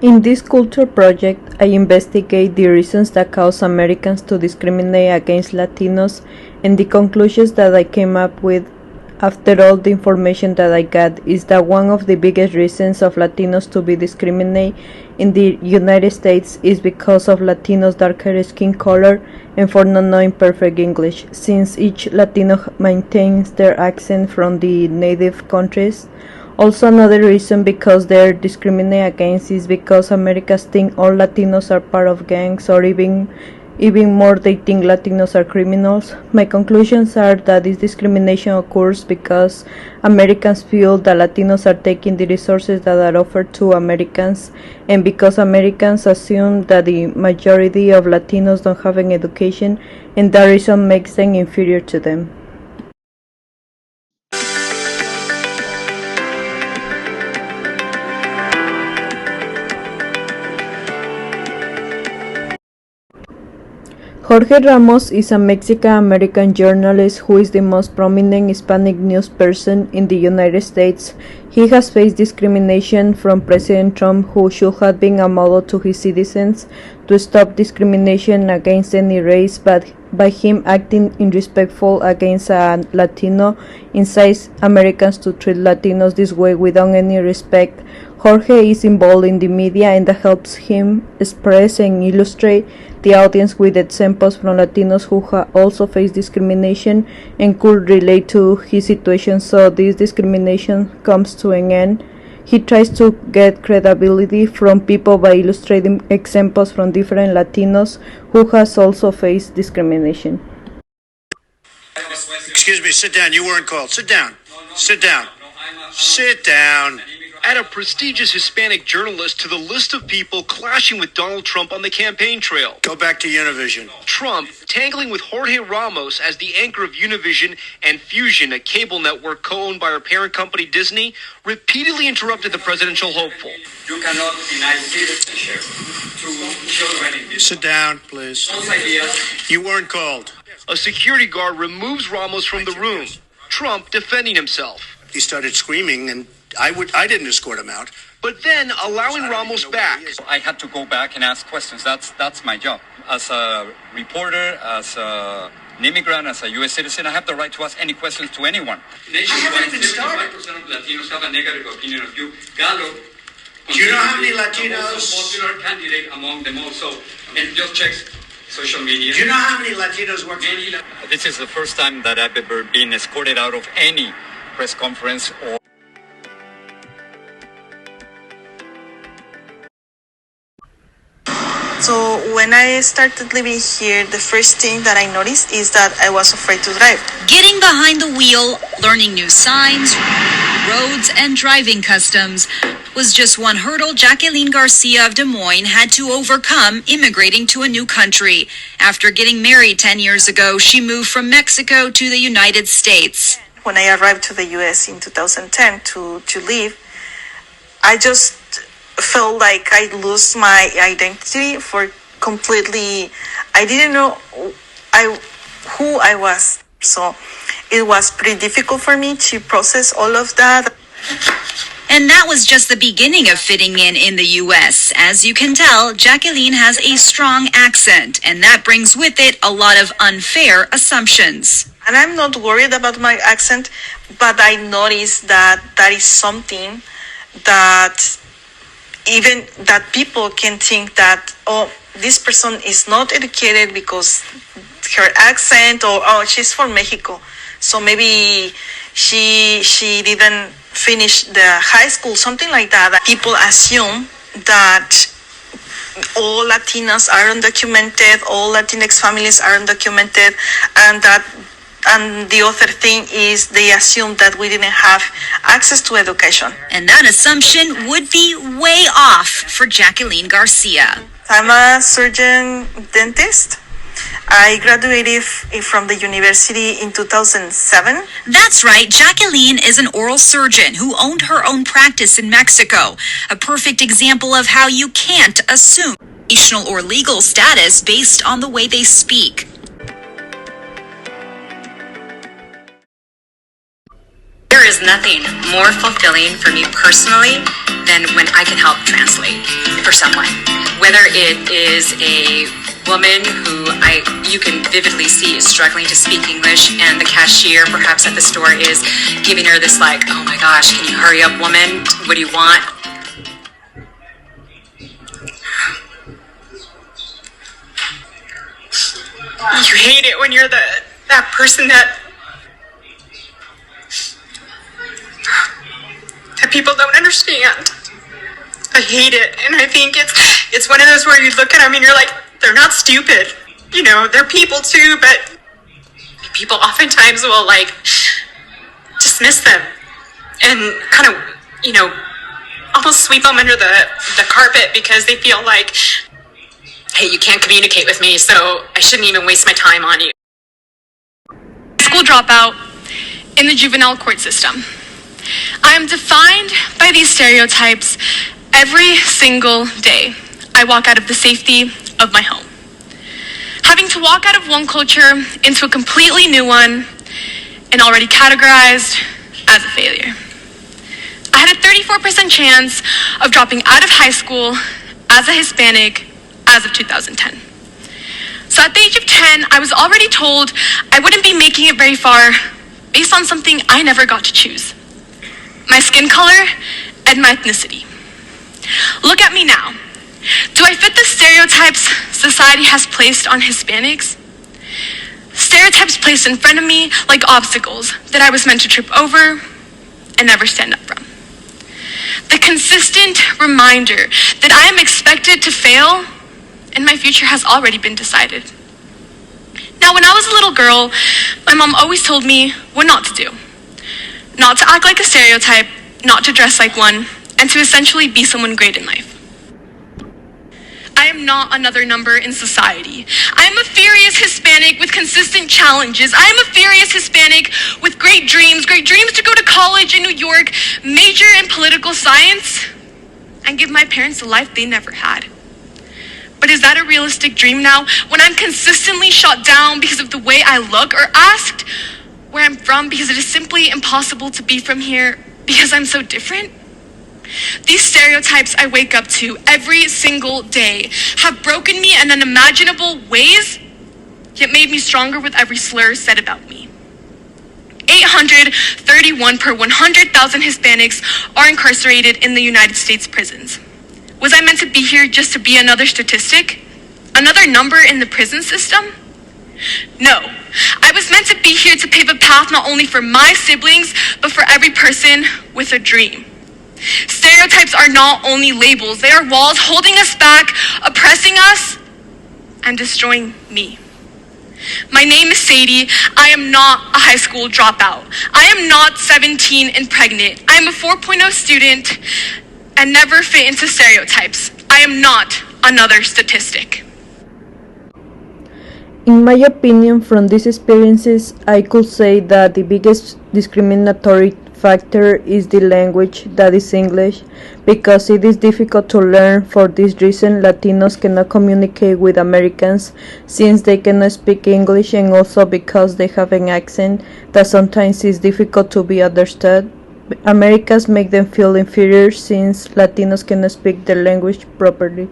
In this culture project, I investigate the reasons that cause Americans to discriminate against Latinos and the conclusions that I came up with after all the information that I got is that one of the biggest reasons of Latinos to be discriminated in the United States is because of Latinos' darker skin color and for not knowing perfect English, since each Latino maintains their accent from the native countries. Also, another reason because they're discriminated against is because Americans think all Latinos are part of gangs, or even more they think Latinos are criminals. My conclusions are that this discrimination occurs because Americans feel that Latinos are taking the resources that are offered to Americans, and because Americans assume that the majority of Latinos don't have an education, and that reason makes them inferior to them. Jorge Ramos is a Mexican-American journalist who is the most prominent Hispanic news person in the United States. He has faced discrimination from President Trump, who should have been a model to his citizens to stop discrimination against any race, but by him acting irrespectful against a Latino incites Americans to treat Latinos this way without any respect. Jorge is involved in the media, and that helps him express and illustrate the audience with examples from Latinos who also face discrimination and could relate to his situation, so this discrimination comes to an end. He tries to get credibility from people by illustrating examples from different Latinos who has also faced discrimination. Excuse me, sit down. You weren't called. Sit down. Sit down. Sit down. Add a prestigious Hispanic journalist to the list of people clashing with Donald Trump on the campaign trail. Go back to Univision. Trump tangling with Jorge Ramos as the anchor of Univision and Fusion, a cable network co-owned by our parent company Disney, repeatedly interrupted the presidential hopeful. You cannot deny citizenship to children in this. Sit down, please. Those ideas. You weren't called. A security guard removes Ramos from the room. Trump defending himself. He started screaming, and I didn't escort him out. But then allowing Ramos back. I had to go back and ask questions. That's my job. As a reporter, as an immigrant, as a U.S. citizen, I have the right to ask any questions to anyone. Nationwide, 75% of Latinos have a negative opinion of you. Gallup. Do you know how many Latinos? The most popular candidate among them also. And just checks social media. Do you know how many Latinos work for you? This is the first time that I've ever been escorted out of any press conference or. So when I started living here, the first thing that I noticed is that I was afraid to drive. Getting behind the wheel, learning new signs, roads, and driving customs was just one hurdle Jacqueline Garcia of Des Moines had to overcome immigrating to a new country. After getting married 10 years ago, she moved from Mexico to the United States. When I arrived to the U.S. in 2010 to live, I just felt like I lost my identity for completely. I didn't know who I was. So it was pretty difficult for me to process all of that. And that was just the beginning of fitting in the U.S. As you can tell, Jacqueline has a strong accent, and that brings with it a lot of unfair assumptions. And I'm not worried about my accent, but I noticed that that is something that even that people can think that, oh, this person is not educated because her accent, or oh, she's from Mexico, so maybe she didn't finish the high school, something like that. People assume that all Latinas are undocumented, all Latinx families are undocumented, and the other thing is they assume that we didn't have access to education. And that assumption would be way off for Jacqueline Garcia. I'm a surgeon dentist. I graduated from the university in 2007. That's right, Jacqueline is an oral surgeon who owned her own practice in Mexico. A perfect example of how you can't assume educational or legal status based on the way they speak. There is nothing more fulfilling for me personally than when I can help translate for someone. Whether it is a woman who you can vividly see is struggling to speak English, and the cashier perhaps at the store is giving her this like, oh my gosh, can you hurry up, woman? What do you want? You hate it when you're that person that people don't understand. I hate it, and I think it's one of those where you look at them and you're like, they're not stupid. You know, they're people too, but people oftentimes will like dismiss them and kind of, you know, almost sweep them under the carpet because they feel like, hey, you can't communicate with me, so I shouldn't even waste my time on you. School dropout in the juvenile court system. I am defined by these stereotypes every single day I walk out of the safety of my home. Having to walk out of one culture into a completely new one and already categorized as a failure. I had a 34% chance of dropping out of high school as a Hispanic as of 2010. So at the age of 10, I was already told I wouldn't be making it very far based on something I never got to choose. My skin color and my ethnicity. Look at me now. Do I fit the stereotypes society has placed on Hispanics? Stereotypes placed in front of me like obstacles that I was meant to trip over and never stand up from. The consistent reminder that I am expected to fail and my future has already been decided. Now, when I was a little girl, my mom always told me what not to do. Not to act like a stereotype, not to dress like one, and to essentially be someone great in life. I am not another number in society. I am a furious Hispanic with consistent challenges. I am a furious Hispanic with great dreams to go to college in New York, major in political science, and give my parents a life they never had. But is that a realistic dream now, when I'm consistently shot down because of the way I look, or asked where I'm from because it is simply impossible to be from here because I'm so different? These stereotypes I wake up to every single day have broken me in unimaginable ways, yet made me stronger with every slur said about me. 831 per 100,000 Hispanics are incarcerated in the United States prisons. Was I meant to be here just to be another statistic? Another number in the prison system? No. I was meant to be here to pave a path not only for my siblings, but for every person with a dream. Stereotypes are not only labels, they are walls holding us back, oppressing us, and destroying me. My name is Sadie. I am not a high school dropout. I am not 17 and pregnant. I am a 4.0 student and never fit into stereotypes. I am not another statistic. In my opinion, from these experiences, I could say that the biggest discriminatory factor is the language, that is English, because it is difficult to learn. For this reason, Latinos cannot communicate with Americans since they cannot speak English, and also because they have an accent that sometimes is difficult to be understood. Americans make them feel inferior since Latinos cannot speak the language properly.